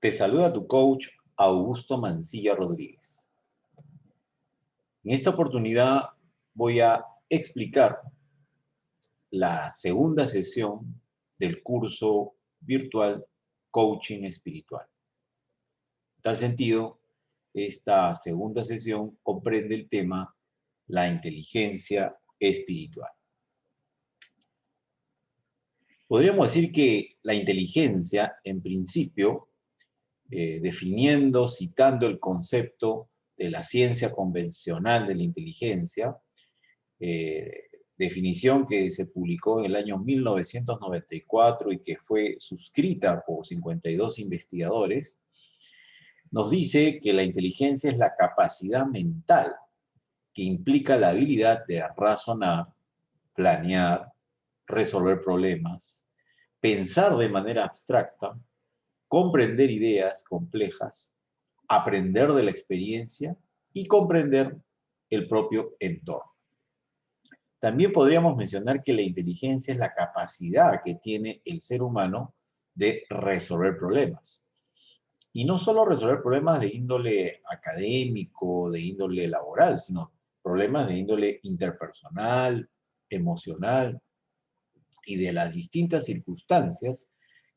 Te saluda tu coach Augusto Mancilla Rodríguez. En esta oportunidad voy a explicar la segunda sesión del curso virtual Coaching Espiritual. En tal sentido, esta segunda sesión comprende el tema la inteligencia espiritual. Podríamos decir que la inteligencia, en principio, definiendo, citando el concepto de la ciencia convencional de la inteligencia, definición que se publicó en el año 1994 y que fue suscrita por 52 investigadores, nos dice que la inteligencia es la capacidad mental que implica la habilidad de razonar, planear, resolver problemas, pensar de manera abstracta, comprender ideas complejas, aprender de la experiencia y comprender el propio entorno. También podríamos mencionar que la inteligencia es la capacidad que tiene el ser humano de resolver problemas. Y no solo resolver problemas de índole académico, de índole laboral, sino problemas de índole interpersonal, emocional y de las distintas circunstancias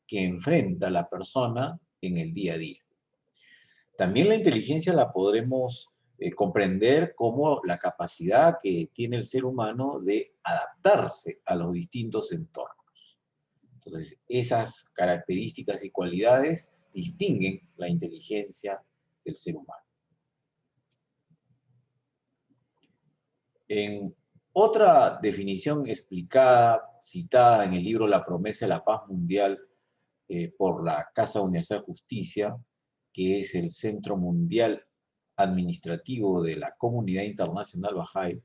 que enfrenta la persona en el día a día. También la inteligencia la podremos comprender como la capacidad que tiene el ser humano de adaptarse a los distintos entornos. Entonces, esas características y cualidades distinguen la inteligencia del ser humano. En otra definición explicada, citada en el libro La promesa de la paz mundial por la Casa Universal de Justicia, que es el Centro Mundial Administrativo de la Comunidad Internacional Bahá'í,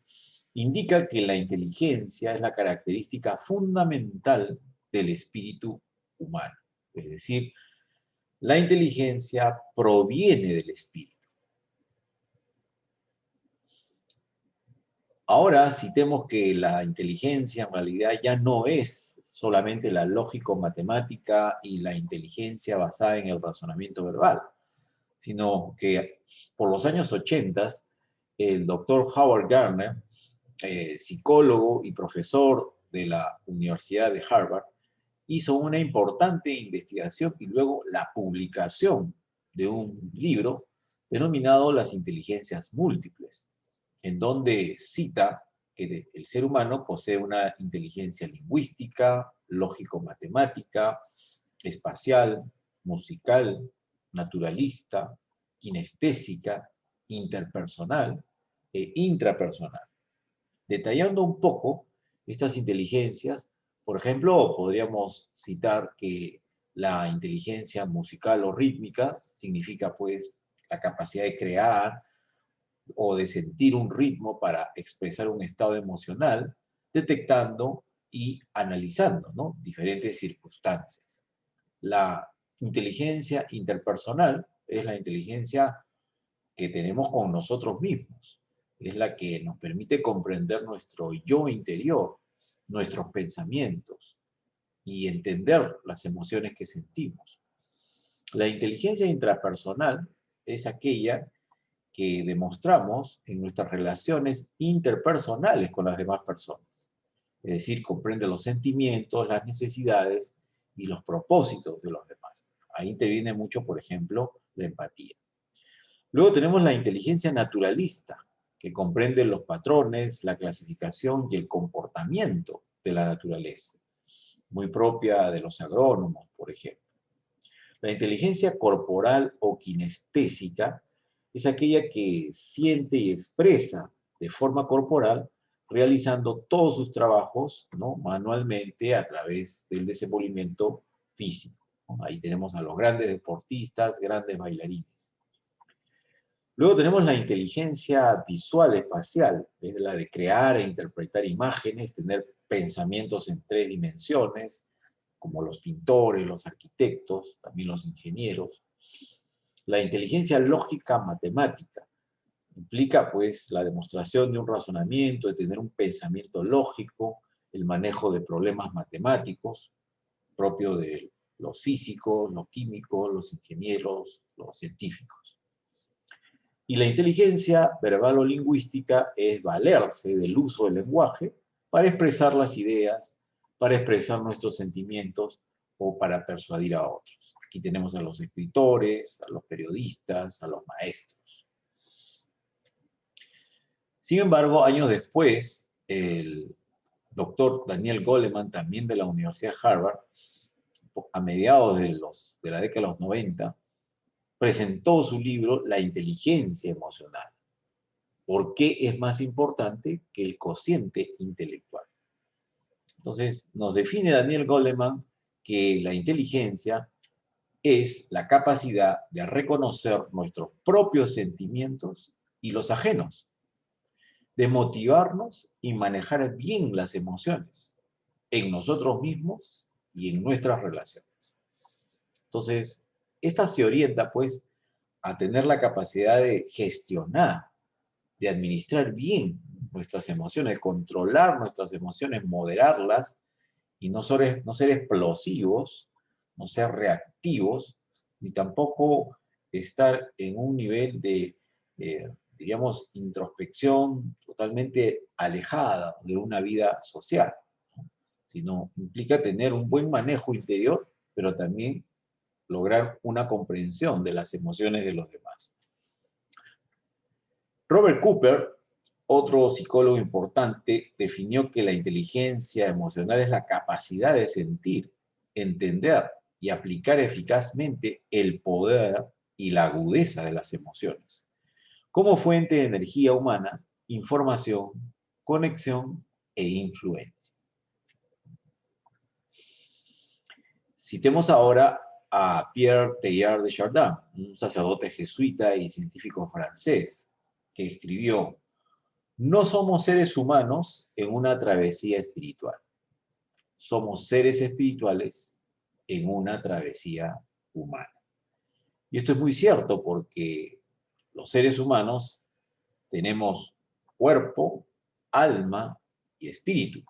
indica que la inteligencia es la característica fundamental del espíritu humano. Es decir, la inteligencia proviene del espíritu. Ahora citemos que la inteligencia en realidad ya no es solamente la lógico-matemática y la inteligencia basada en el razonamiento verbal, sino que por los años 80, el doctor Howard Gardner, psicólogo y profesor de la Universidad de Harvard, hizo una importante investigación y luego la publicación de un libro denominado Las inteligencias múltiples, en donde cita que el ser humano posee una inteligencia lingüística, lógico-matemática, espacial, musical, naturalista, kinestésica, interpersonal e intrapersonal. Detallando un poco estas inteligencias, por ejemplo, podríamos citar que la inteligencia musical o rítmica significa pues la capacidad de crear o de sentir un ritmo para expresar un estado emocional, detectando y analizando, ¿no?, diferentes circunstancias. La inteligencia interpersonal es la inteligencia que tenemos con nosotros mismos. Es la que nos permite comprender nuestro yo interior, nuestros pensamientos y entender las emociones que sentimos. La inteligencia intrapersonal es aquella que demostramos en nuestras relaciones interpersonales con las demás personas. Es decir, comprende los sentimientos, las necesidades y los propósitos de los demás. Ahí interviene mucho, por ejemplo, la empatía. Luego tenemos la inteligencia naturalista, que comprende los patrones, la clasificación y el comportamiento de la naturaleza, muy propia de los agrónomos, por ejemplo. La inteligencia corporal o kinestésica es aquella que siente y expresa de forma corporal, realizando todos sus trabajos, ¿no?, manualmente a través del desenvolvimiento físico, ¿no? Ahí tenemos a los grandes deportistas, grandes bailarines. Luego tenemos la inteligencia visual espacial, es la de crear e interpretar imágenes, tener pensamientos en 3 dimensiones, como los pintores, los arquitectos, también los ingenieros. La inteligencia lógica matemática implica pues la demostración de un razonamiento, de tener un pensamiento lógico, el manejo de problemas matemáticos, propio de los físicos, los químicos, los ingenieros, los científicos. Y la inteligencia verbal o lingüística es valerse del uso del lenguaje para expresar las ideas, para expresar nuestros sentimientos o para persuadir a otros. Aquí tenemos a los escritores, a los periodistas, a los maestros. Sin embargo, años después, el doctor Daniel Goleman, también de la Universidad de Harvard, a mediados de la década de los 90, presentó su libro La inteligencia emocional. ¿Por qué es más importante que el cociente intelectual? Entonces, nos define Daniel Goleman que la inteligencia es la capacidad de reconocer nuestros propios sentimientos y los ajenos, de motivarnos y manejar bien las emociones en nosotros mismos y en nuestras relaciones. Entonces, esta se orienta, pues, a tener la capacidad de gestionar, de administrar bien nuestras emociones, de controlar nuestras emociones, moderarlas y no ser explosivos, no ser reactivos, ni tampoco estar en un nivel de, digamos, introspección totalmente alejada de una vida social, ¿no? Sino implica tener un buen manejo interior, pero también lograr una comprensión de las emociones de los demás. Robert Cooper, otro psicólogo importante, definió que la inteligencia emocional es la capacidad de sentir, entender y aplicar eficazmente el poder y la agudeza de las emociones, como fuente de energía humana, información, conexión e influencia. Citemos ahora a Pierre Teilhard de Chardin, un sacerdote jesuita y científico francés, que escribió: no somos seres humanos en una travesía espiritual. Somos seres espirituales en una travesía humana. Y esto es muy cierto porque los seres humanos tenemos cuerpo, alma y espíritu.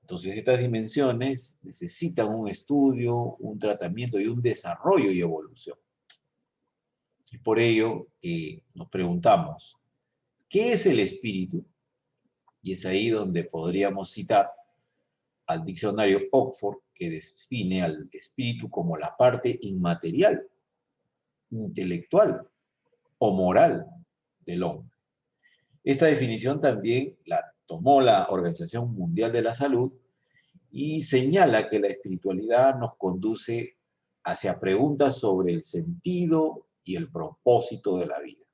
Entonces estas dimensiones necesitan un estudio, un tratamiento y un desarrollo y evolución. Y por ello nos preguntamos, ¿qué es el espíritu? Y es ahí donde podríamos citar al diccionario Oxford, que define al espíritu como la parte inmaterial, intelectual o moral del hombre. Esta definición también la tomó la Organización Mundial de la Salud y señala que la espiritualidad nos conduce hacia preguntas sobre el sentido y el propósito de la vida.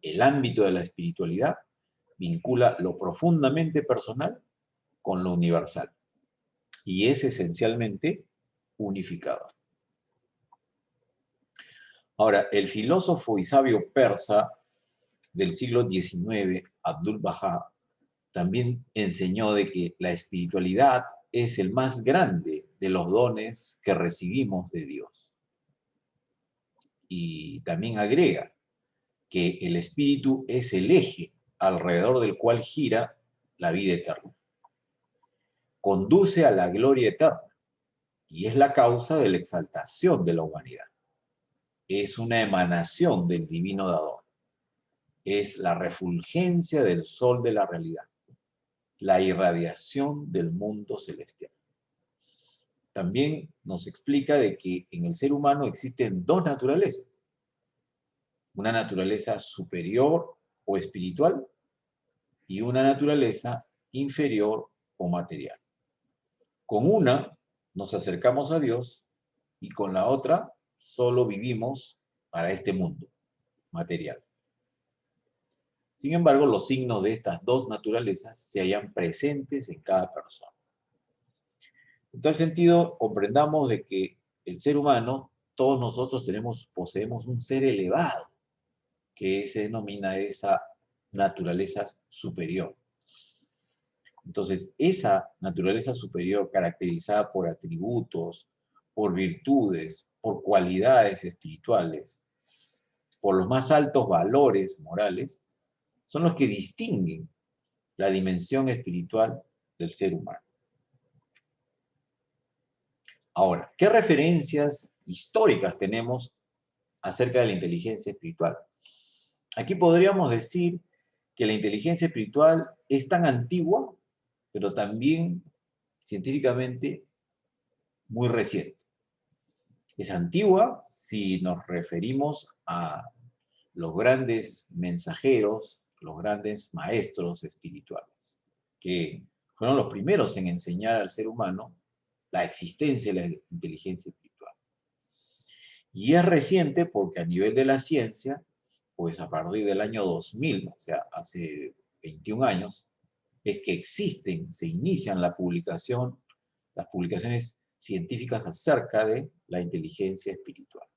El ámbito de la espiritualidad vincula lo profundamente personal con lo universal y es esencialmente unificador. Ahora, el filósofo y sabio persa del siglo XIX, Abdul-Bahá, también enseñó de que la espiritualidad es el más grande de los dones que recibimos de Dios. Y también agrega que el espíritu es el eje alrededor del cual gira la vida eterna. Conduce a la gloria eterna y es la causa de la exaltación de la humanidad. Es una emanación del divino dador. Es la refulgencia del sol de la realidad, la irradiación del mundo celestial. También nos explica de que en el ser humano existen dos naturalezas. Una naturaleza superior o espiritual y una naturaleza inferior o material. Con una nos acercamos a Dios y con la otra solo vivimos para este mundo material. Sin embargo, los signos de estas dos naturalezas se hallan presentes en cada persona. En tal sentido, comprendamos de que el ser humano, todos nosotros poseemos un ser elevado, que se denomina esa naturaleza superior. Entonces, esa naturaleza superior caracterizada por atributos, por virtudes, por cualidades espirituales, por los más altos valores morales, son los que distinguen la dimensión espiritual del ser humano. Ahora, ¿qué referencias históricas tenemos acerca de la inteligencia espiritual? Aquí podríamos decir que la inteligencia espiritual es tan antigua, pero también científicamente muy reciente. Es antigua si nos referimos a los grandes mensajeros, los grandes maestros espirituales, que fueron los primeros en enseñar al ser humano la existencia de la inteligencia espiritual. Y es reciente porque a nivel de la ciencia, pues a partir del año 2000, o sea, hace 21 años, es que se inician las publicaciones científicas acerca de la inteligencia espiritual.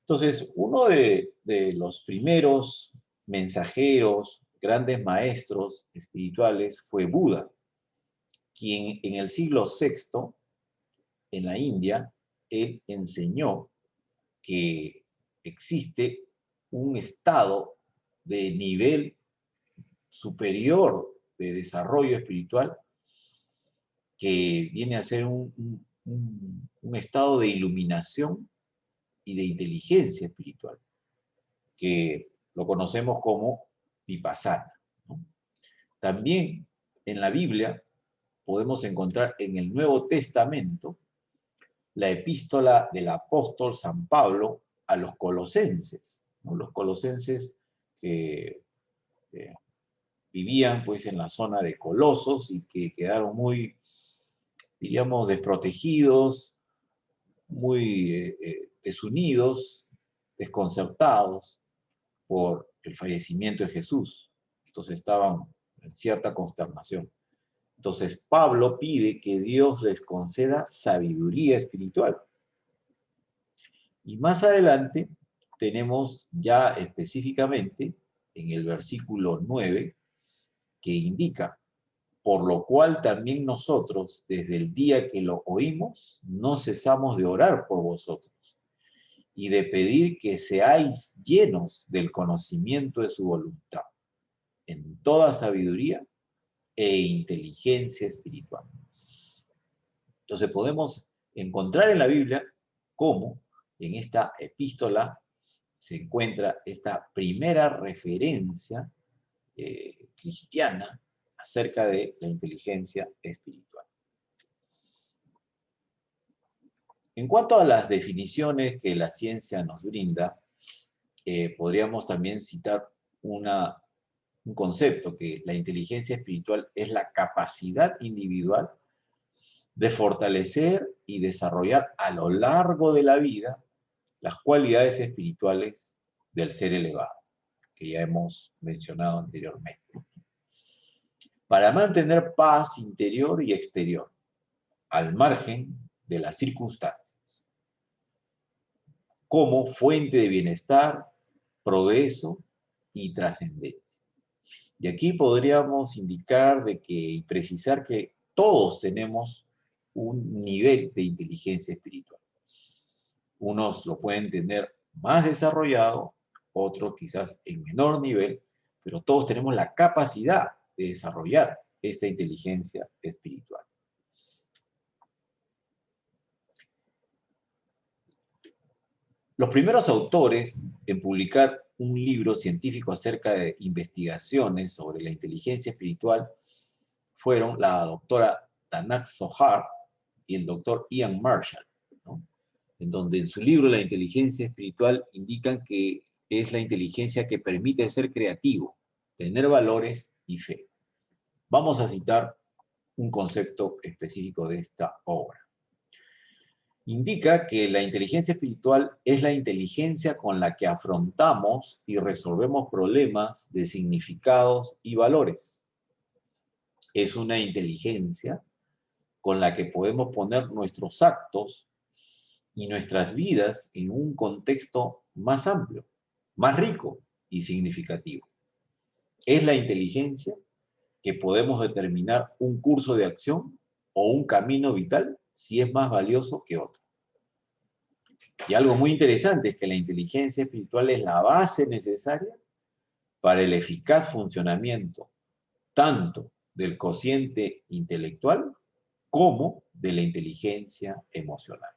Entonces, uno de los primeros mensajeros, grandes maestros espirituales fue Buda, quien en el siglo VI, en la India, él enseñó que existe un estado de nivel superior de desarrollo espiritual que viene a ser un estado de iluminación y de inteligencia espiritual, que lo conocemos como Vipassana, ¿no? También en la Biblia podemos encontrar en el Nuevo Testamento la epístola del apóstol San Pablo a los colosenses, ¿no? Los colosenses que vivían pues en la zona de Colosos y que quedaron muy, diríamos, desprotegidos, muy desunidos, desconcertados por el fallecimiento de Jesús. Entonces estaban en cierta consternación. Entonces Pablo pide que Dios les conceda sabiduría espiritual. Y más adelante tenemos ya específicamente en el versículo 9 que indica: por lo cual también nosotros, desde el día que lo oímos, no cesamos de orar por vosotros y de pedir que seáis llenos del conocimiento de su voluntad, en toda sabiduría e inteligencia espiritual. Entonces podemos encontrar en la Biblia cómo en esta epístola se encuentra esta primera referencia cristiana acerca de la inteligencia espiritual. En cuanto a las definiciones que la ciencia nos brinda, podríamos también citar un concepto, que la inteligencia espiritual es la capacidad individual de fortalecer y desarrollar a lo largo de la vida las cualidades espirituales del ser elevado, que ya hemos mencionado anteriormente, para mantener paz interior y exterior, al margen de las circunstancias, como fuente de bienestar, progreso y trascendencia. Y aquí podríamos indicar y precisar que todos tenemos un nivel de inteligencia espiritual. Unos lo pueden tener más desarrollado, otros quizás en menor nivel, pero todos tenemos la capacidad de desarrollar esta inteligencia espiritual. Los primeros autores en publicar un libro científico acerca de investigaciones sobre la inteligencia espiritual fueron la doctora Tanat Zohar y el doctor Ian Marshall, ¿no? En donde en su libro La inteligencia espiritual indican que es la inteligencia que permite ser creativo, tener valores y fe. Vamos a citar un concepto específico de esta obra. Indica que la inteligencia espiritual es la inteligencia con la que afrontamos y resolvemos problemas de significados y valores. Es una inteligencia con la que podemos poner nuestros actos y nuestras vidas en un contexto más amplio, más rico y significativo. Es la inteligencia que podemos determinar un curso de acción o un camino vital si es más valioso que otro. Y algo muy interesante es que la inteligencia espiritual es la base necesaria para el eficaz funcionamiento tanto del cociente intelectual como de la inteligencia emocional.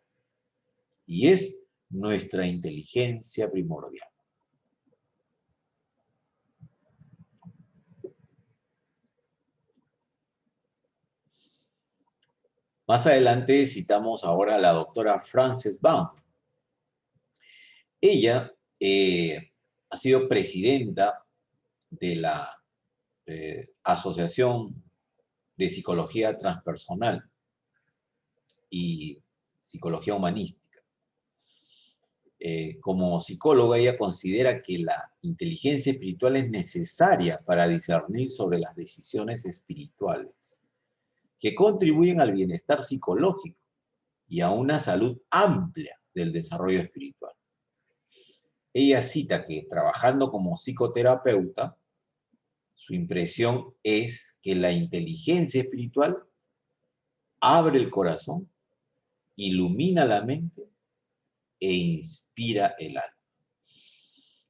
Y es nuestra inteligencia primordial. Más adelante citamos ahora a la doctora Frances Baum. Ella ha sido presidenta de la Asociación de Psicología Transpersonal y Psicología Humanística. Como psicóloga, ella considera que la inteligencia espiritual es necesaria para discernir sobre las decisiones espirituales que contribuyen al bienestar psicológico y a una salud amplia del desarrollo espiritual. Ella cita que trabajando como psicoterapeuta, su impresión es que la inteligencia espiritual abre el corazón, ilumina la mente e inspira el alma.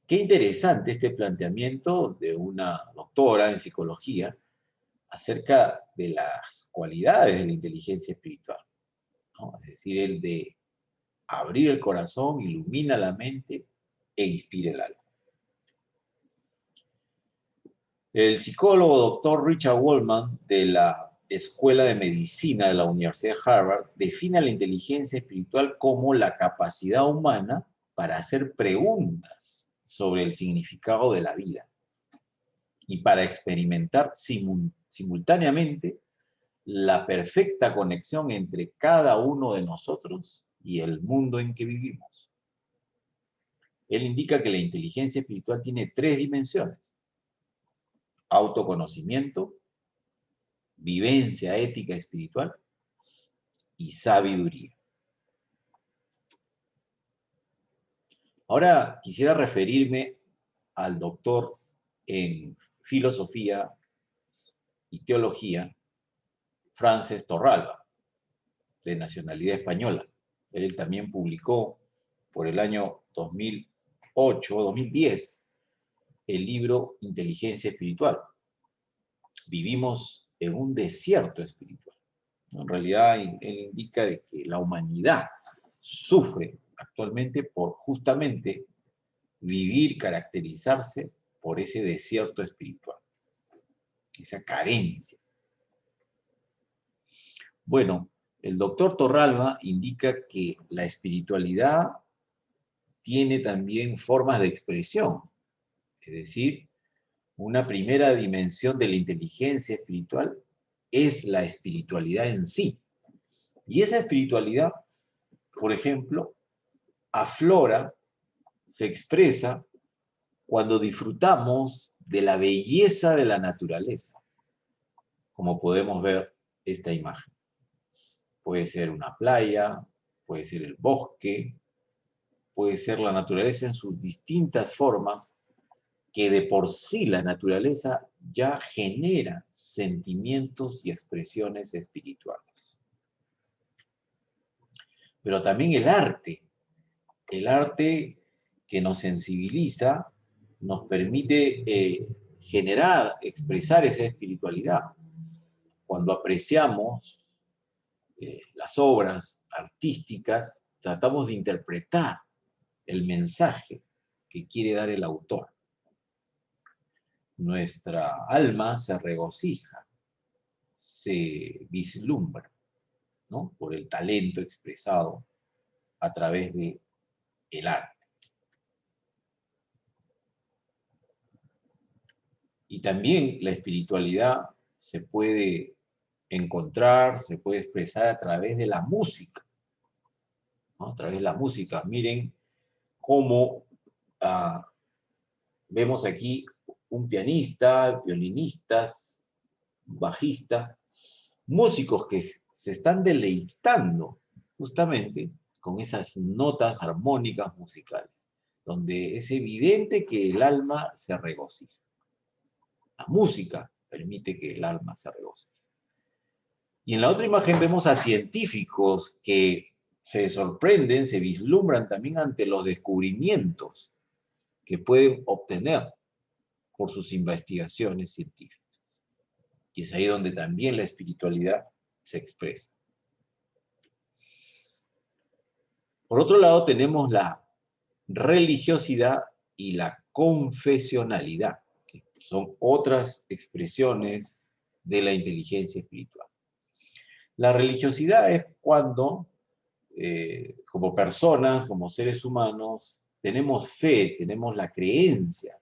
Qué interesante este planteamiento de una doctora en psicología acerca de las cualidades de la inteligencia espiritual, ¿no? Es decir, el de abrir el corazón, ilumina la mente e inspira el alma. El psicólogo doctor Richard Wallman de la Escuela de Medicina de la Universidad de Harvard define la inteligencia espiritual como la capacidad humana para hacer preguntas sobre el significado de la vida y para experimentar simultáneamente la perfecta conexión entre cada uno de nosotros y el mundo en que vivimos. Él indica que la inteligencia espiritual tiene 3 dimensiones: autoconocimiento, vivencia ética espiritual y sabiduría. Ahora quisiera referirme al doctor en filosofía y teología, Frances Torralba, de nacionalidad española. Él también publicó por el año 2008-2010 el libro Inteligencia Espiritual. Vivimos en un desierto espiritual. En realidad, él indica de que la humanidad sufre actualmente por justamente vivir, caracterizarse por ese desierto espiritual, esa carencia. Bueno, el doctor Torralba indica que la espiritualidad tiene también formas de expresión, es decir, una primera dimensión de la inteligencia espiritual es la espiritualidad en sí. Y esa espiritualidad, por ejemplo, aflora, se expresa cuando disfrutamos de la belleza de la naturaleza, como podemos ver esta imagen. Puede ser una playa, puede ser el bosque, puede ser la naturaleza en sus distintas formas, que de por sí la naturaleza ya genera sentimientos y expresiones espirituales. Pero también el arte que nos sensibiliza, nos permite generar, expresar esa espiritualidad. Cuando apreciamos las obras artísticas, tratamos de interpretar el mensaje que quiere dar el autor. Nuestra alma se regocija, se vislumbra, ¿no?, por el talento expresado a través de el arte. Y también la espiritualidad se puede encontrar, se puede expresar a través de la música, ¿no? A través de la música. Miren cómo vemos aquí un pianista, violinistas, bajista, músicos que se están deleitando justamente con esas notas armónicas musicales, donde es evidente que el alma se regocija. La música permite que el alma se regocije. Y en la otra imagen vemos a científicos que se sorprenden, se vislumbran también ante los descubrimientos que pueden obtener por sus investigaciones científicas. Y es ahí donde también la espiritualidad se expresa. Por otro lado, tenemos la religiosidad y la confesionalidad, que son otras expresiones de la inteligencia espiritual. La religiosidad es cuando, como personas, como seres humanos, tenemos fe, tenemos la creencia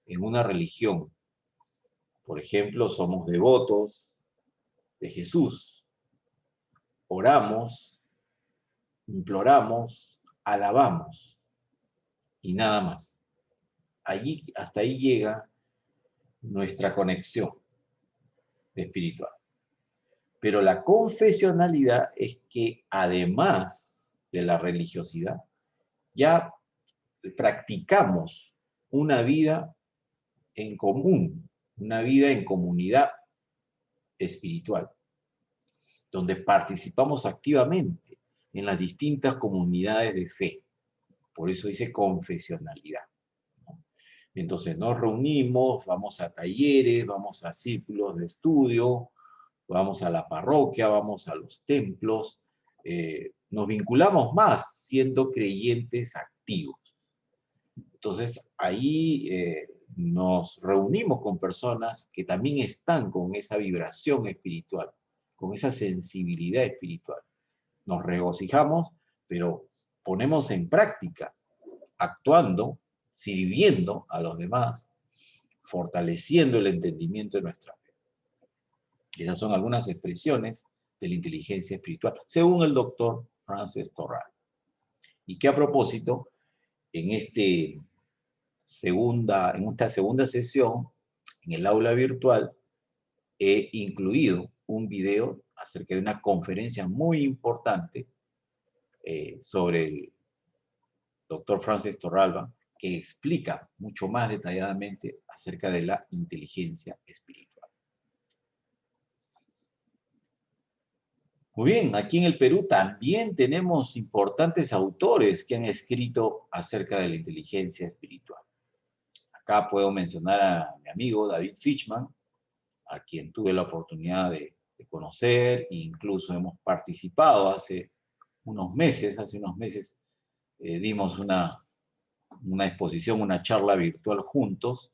en una religión. Por ejemplo, somos devotos de Jesús, oramos, imploramos, alabamos y nada más. Hasta ahí llega nuestra conexión espiritual. Pero la confesionalidad es que además de la religiosidad, ya practicamos una vida en común, una vida en comunidad espiritual, donde participamos activamente en las distintas comunidades de fe. Por eso dice confesionalidad. Entonces nos reunimos, vamos a talleres, vamos a círculos de estudio, vamos a la parroquia, vamos a los templos, nos vinculamos más siendo creyentes activos. Entonces ahí nos reunimos con personas que también están con esa vibración espiritual, con esa sensibilidad espiritual. Nos regocijamos, pero ponemos en práctica, actuando, sirviendo a los demás, fortaleciendo el entendimiento de nuestra fe. Esas son algunas expresiones de la inteligencia espiritual, según el doctor Francis Torral. Y que a propósito, en esta segunda sesión, en el aula virtual, he incluido un video acerca de una conferencia muy importante sobre el doctor Francis Torralba, que explica mucho más detalladamente acerca de la inteligencia espiritual. Muy bien, aquí en el Perú también tenemos importantes autores que han escrito acerca de la inteligencia espiritual. Acá puedo mencionar a mi amigo David Fishman, a quien tuve la oportunidad de conocer, e incluso hemos participado hace unos meses dimos una exposición, una charla virtual juntos,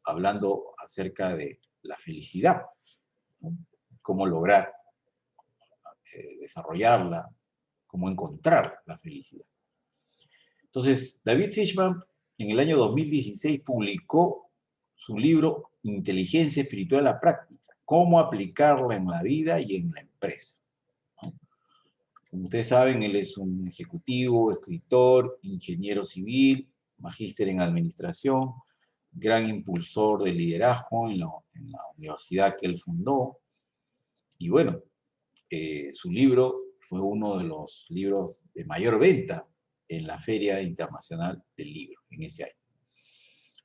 hablando acerca de la felicidad, ¿no? Cómo lograr desarrollarla, cómo encontrar la felicidad. Entonces, David Fishman en el año 2016 publicó su libro Inteligencia Espiritual a la Práctica, cómo aplicarla en la vida y en la empresa. ¿No? Como ustedes saben, él es un ejecutivo, escritor, ingeniero civil, magíster en administración, gran impulsor de liderazgo en la universidad que él fundó. Y bueno, su libro fue uno de los libros de mayor venta en la Feria Internacional del Libro en ese año.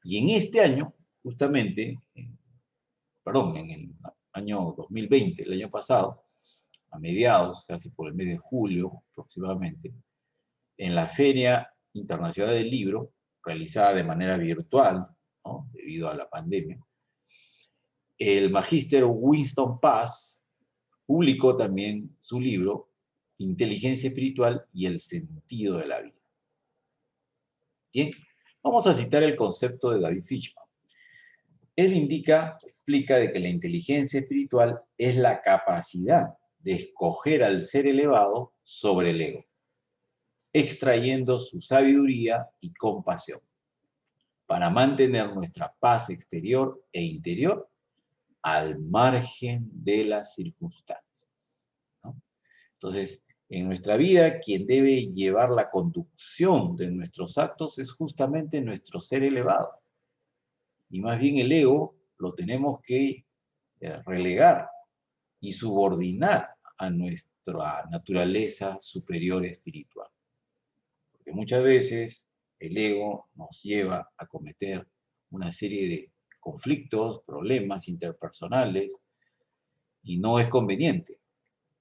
Y en este año, justamente, en el año 2020, el año pasado, a mediados, casi por el mes de julio aproximadamente, en la Feria Internacional del Libro, realizada de manera virtual, ¿no? Debido a la pandemia, el magíster Winston Paz publicó también su libro Inteligencia Espiritual y el Sentido de la Vida. Bien, vamos a citar el concepto de David Fishman. Él explica de que la inteligencia espiritual es la capacidad de escoger al ser elevado sobre el ego, extrayendo su sabiduría y compasión para mantener nuestra paz exterior e interior al margen de las circunstancias, ¿no? Entonces, en nuestra vida, quien debe llevar la conducción de nuestros actos es justamente nuestro ser elevado. Y más bien el ego lo tenemos que relegar y subordinar a nuestra naturaleza superior espiritual. Porque muchas veces el ego nos lleva a cometer una serie de conflictos, problemas interpersonales, y no es conveniente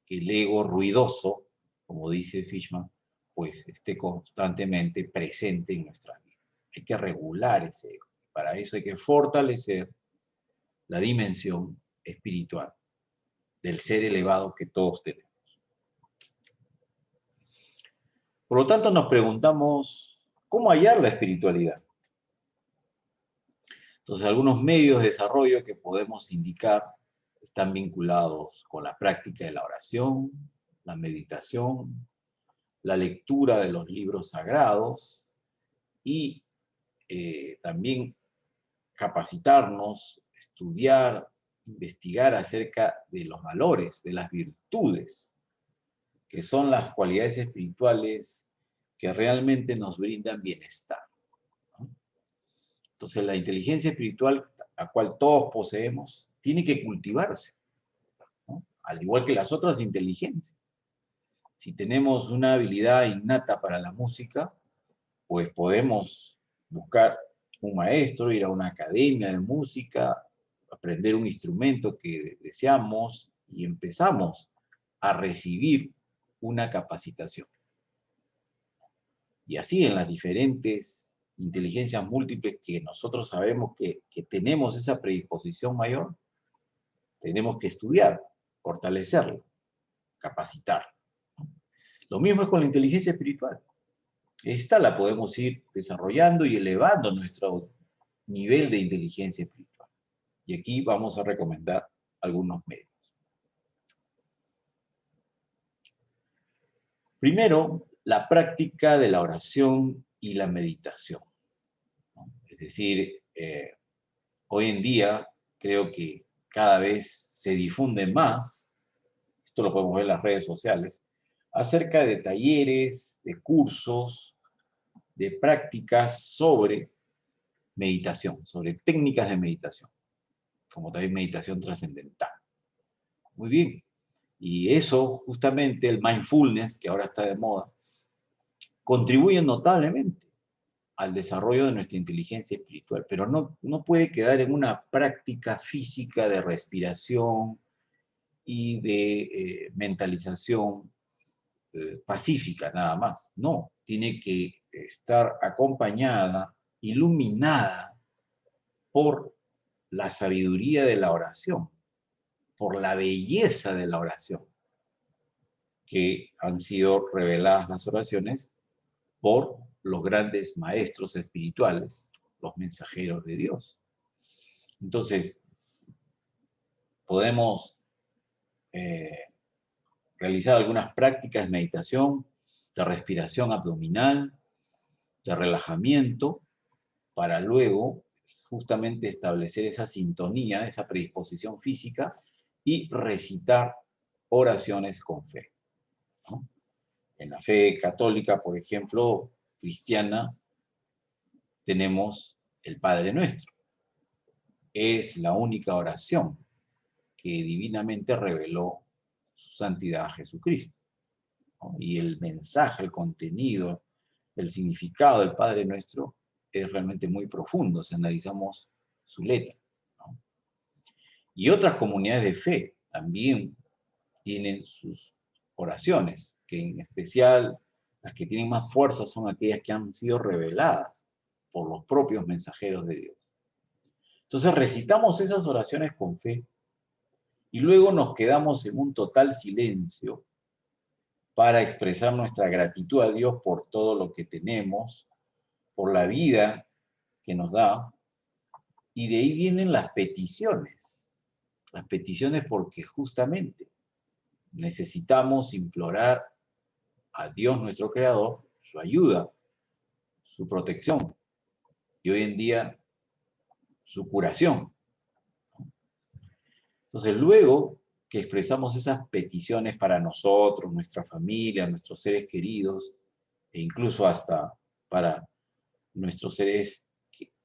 que el ego ruidoso, como dice Fishman, pues esté constantemente presente en nuestras vidas. Hay que regular ese ego. Para eso hay que fortalecer la dimensión espiritual del ser elevado que todos tenemos. Por lo tanto, nos preguntamos, ¿cómo hallar la espiritualidad? Entonces, algunos medios de desarrollo que podemos indicar están vinculados con la práctica de la oración, la meditación, la lectura de los libros sagrados y también capacitarnos, estudiar, investigar acerca de los valores, de las virtudes, que son las cualidades espirituales que realmente nos brindan bienestar, ¿no? Entonces, la inteligencia espiritual, a cual todos poseemos, tiene que cultivarse, ¿no? Al igual que las otras inteligencias. Si tenemos una habilidad innata para la música, pues podemos buscar un maestro, ir a una academia de música, aprender un instrumento que deseamos y empezamos a recibir una capacitación. Y así en las diferentes inteligencias múltiples que nosotros sabemos que tenemos esa predisposición mayor, tenemos que estudiar, fortalecerlo, capacitar. Lo mismo es con la inteligencia espiritual. Esta la podemos ir desarrollando y elevando nuestro nivel de inteligencia espiritual. Y aquí vamos a recomendar algunos medios. Primero, la práctica de la oración y la meditación, ¿no? Es decir, hoy en día creo que cada vez se difunde más, esto lo podemos ver en las redes sociales, acerca de talleres, de cursos, de prácticas sobre meditación, sobre técnicas de meditación, como también meditación trascendental. Muy bien. Y eso, justamente, el mindfulness, que ahora está de moda, contribuye notablemente al desarrollo de nuestra inteligencia espiritual, pero no puede quedar en una práctica física de respiración y de mentalización pacífica nada más. No, tiene que estar acompañada, iluminada por la sabiduría de la oración, por la belleza de la oración, que han sido reveladas las oraciones por los grandes maestros espirituales, los mensajeros de Dios. Entonces, podemos eh, realizar algunas prácticas de meditación, de respiración abdominal, de relajamiento, para luego justamente establecer esa sintonía, esa predisposición física y recitar oraciones con fe, ¿no? En la fe católica, por ejemplo, cristiana, tenemos el Padre Nuestro. Es la única oración que divinamente reveló su santidad a Jesucristo, ¿no? Y el mensaje, el contenido, el significado del Padre Nuestro es realmente muy profundo si analizamos su letra, ¿no? Y otras comunidades de fe también tienen sus oraciones, que en especial las que tienen más fuerza son aquellas que han sido reveladas por los propios mensajeros de Dios. Entonces recitamos esas oraciones con fe y luego nos quedamos en un total silencio para expresar nuestra gratitud a Dios por todo lo que tenemos, por la vida que nos da, y de ahí vienen las peticiones porque justamente necesitamos implorar a Dios nuestro Creador su ayuda, su protección y hoy en día su curación. Entonces, luego que expresamos esas peticiones para nosotros, nuestra familia, nuestros seres queridos, e incluso hasta para nuestros seres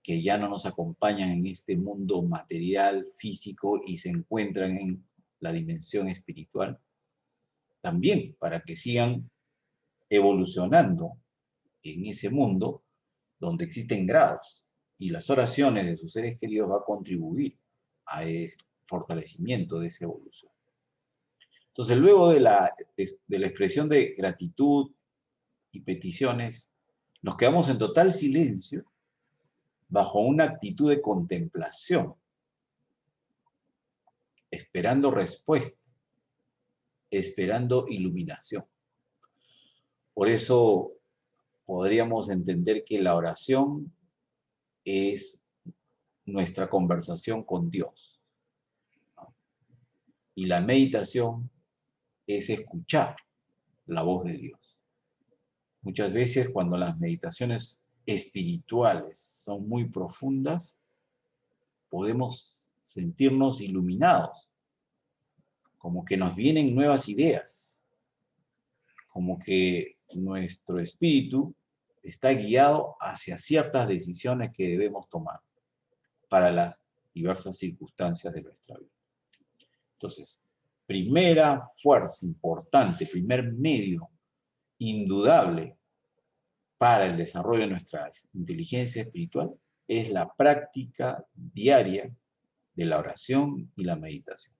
que ya no nos acompañan en este mundo material, físico, y se encuentran en la dimensión espiritual, también para que sigan evolucionando en ese mundo donde existen grados, y las oraciones de sus seres queridos va a contribuir a ese fortalecimiento de esa evolución. Entonces, luego de la expresión de gratitud y peticiones, nos quedamos en total silencio bajo una actitud de contemplación, esperando respuesta, esperando iluminación. Por eso podríamos entender que la oración es nuestra conversación con Dios, ¿no? Y la meditación es escuchar la voz de Dios. Muchas veces cuando las meditaciones espirituales son muy profundas, podemos sentirnos iluminados, como que nos vienen nuevas ideas, como que nuestro espíritu está guiado hacia ciertas decisiones que debemos tomar para las diversas circunstancias de nuestra vida. Entonces, primera fuerza importante, primer medio indudable para el desarrollo de nuestra inteligencia espiritual es la práctica diaria de la oración y la meditación.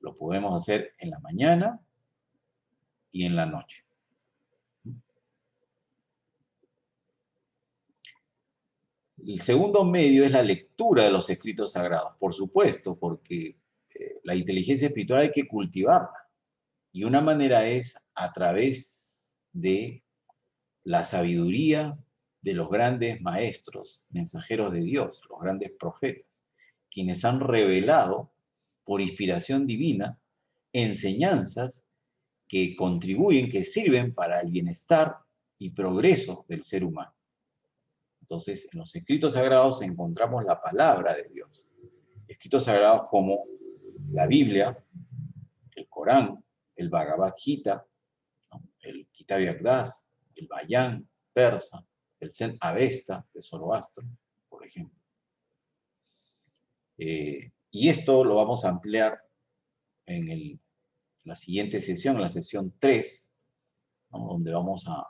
Lo podemos hacer en la mañana y en la noche. El segundo medio es la lectura de los escritos sagrados, por supuesto, porque la inteligencia espiritual hay que cultivarla. Y una manera es a través de la sabiduría de los grandes maestros, mensajeros de Dios, los grandes profetas, quienes han revelado por inspiración divina enseñanzas que contribuyen, que sirven para el bienestar y progreso del ser humano. Entonces, en los escritos sagrados encontramos la palabra de Dios. Escritos sagrados como la Biblia, el Corán, el Bhagavad Gita, ¿no? El Kitab Yagdas, el Bayán persa, el Zen Avesta de Zoroastro, por ejemplo. Y esto lo vamos a ampliar en la siguiente sesión, en la sesión 3, ¿no? Donde vamos a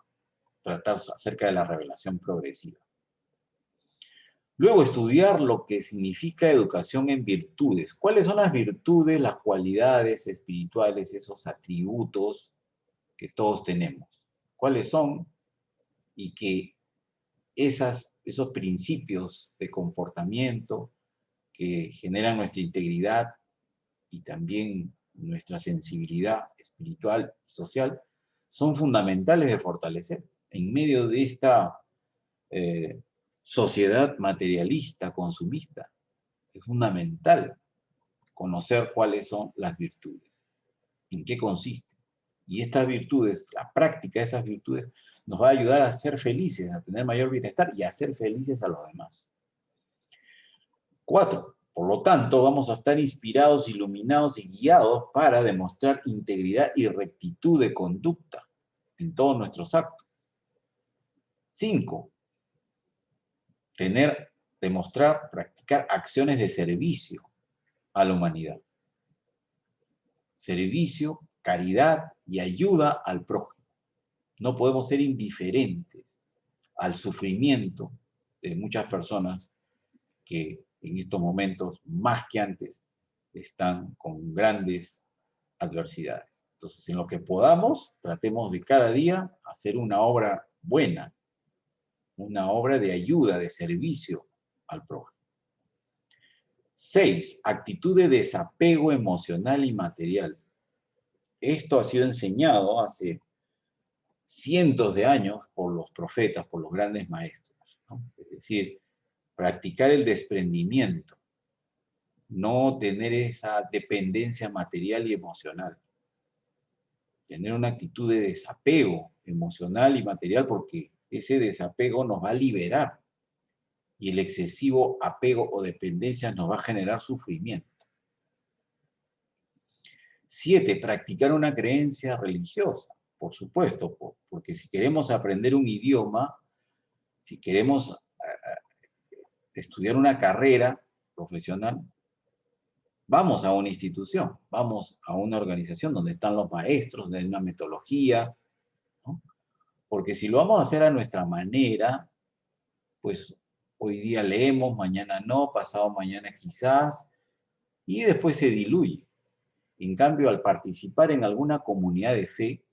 tratar acerca de la revelación progresiva. Luego, estudiar lo que significa educación en virtudes. ¿Cuáles son las virtudes, las cualidades espirituales, esos atributos que todos tenemos? ¿Cuáles son? Y que esos principios de comportamiento que generan nuestra integridad y también nuestra sensibilidad espiritual y social son fundamentales de fortalecer en medio de esta sociedad materialista, consumista. Es fundamental conocer cuáles son las virtudes, en qué consisten. Y estas virtudes, la práctica de esas virtudes, nos va a ayudar a ser felices, a tener mayor bienestar y a ser felices a los demás. 4. Por lo tanto, vamos a estar inspirados, iluminados y guiados para demostrar integridad y rectitud de conducta en todos nuestros actos. 5. Demostrar, practicar acciones de servicio a la humanidad. Servicio, caridad y ayuda al prójimo. No podemos ser indiferentes al sufrimiento de muchas personas que en estos momentos, más que antes, están con grandes adversidades. Entonces, en lo que podamos, tratemos de cada día hacer una obra buena, una obra de ayuda, de servicio al prójimo. 6. Actitud de desapego emocional y material. Esto ha sido enseñado hace cientos de años por los profetas, por los grandes maestros, ¿no? Es decir, practicar el desprendimiento, no tener esa dependencia material y emocional, tener una actitud de desapego emocional y material, porque ese desapego nos va a liberar y el excesivo apego o dependencia nos va a generar sufrimiento. 7. Practicar una creencia religiosa, por supuesto, porque si queremos aprender un idioma, si queremos estudiar una carrera profesional, vamos a una institución, vamos a una organización donde están los maestros, de una metodología, ¿no? Porque si lo vamos a hacer a nuestra manera, pues hoy día leemos, mañana no, pasado mañana quizás, y después se diluye. En cambio, al participar en alguna comunidad de fe,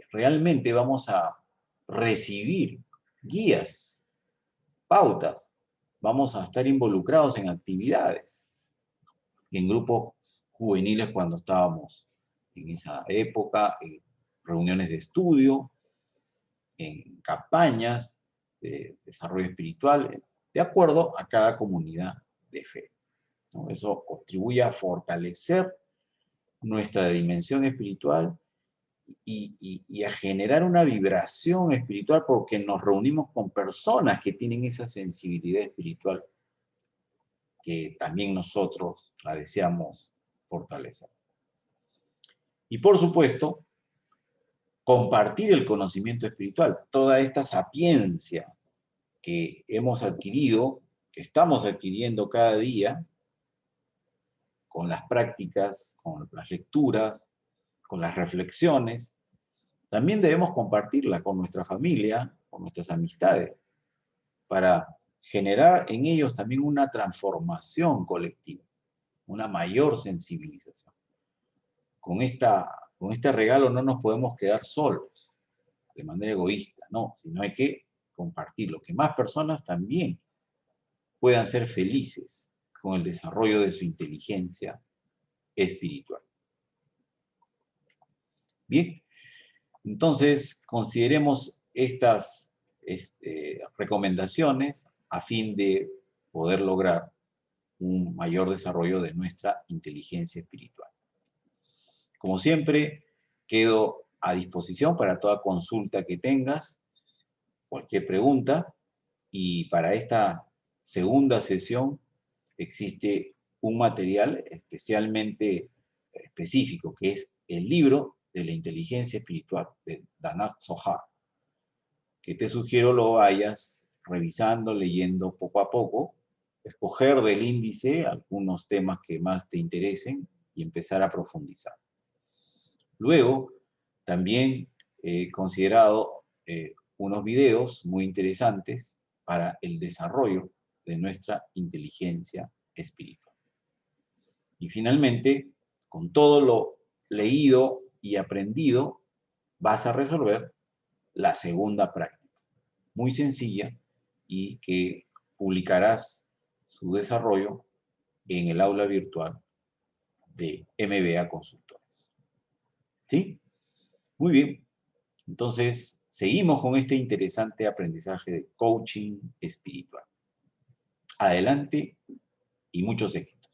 realmente vamos a recibir guías, pautas, vamos a estar involucrados en actividades, en grupos juveniles cuando estábamos en esa época, reuniones de estudio, en campañas de desarrollo espiritual, de acuerdo a cada comunidad de fe, ¿no? Eso contribuye a fortalecer nuestra dimensión espiritual y a generar una vibración espiritual porque nos reunimos con personas que tienen esa sensibilidad espiritual que también nosotros la deseamos fortalecer. Y por supuesto, compartir el conocimiento espiritual, toda esta sapiencia que hemos adquirido, que estamos adquiriendo cada día, con las prácticas, con las lecturas, con las reflexiones, también debemos compartirla con nuestra familia, con nuestras amistades, para generar en ellos también una transformación colectiva, una mayor sensibilización. Con este regalo no nos podemos quedar solos, de manera egoísta, no, sino hay que compartirlo, que más personas también puedan ser felices con el desarrollo de su inteligencia espiritual. Bien, entonces consideremos estas recomendaciones a fin de poder lograr un mayor desarrollo de nuestra inteligencia espiritual. Como siempre, quedo a disposición para toda consulta que tengas, cualquier pregunta, y para esta segunda sesión existe un material especialmente específico, que es el libro de la inteligencia espiritual de Danat Zohar, que te sugiero lo vayas revisando, leyendo poco a poco, escoger del índice algunos temas que más te interesen y empezar a profundizar. Luego, también he considerado unos videos muy interesantes para el desarrollo de nuestra inteligencia espiritual. Y finalmente, con todo lo leído y aprendido, vas a resolver la segunda práctica, muy sencilla y que publicarás su desarrollo en el aula virtual de MBA Consultores. ¿Sí? Muy bien. Entonces, seguimos con este interesante aprendizaje de coaching espiritual. Adelante y muchos éxitos.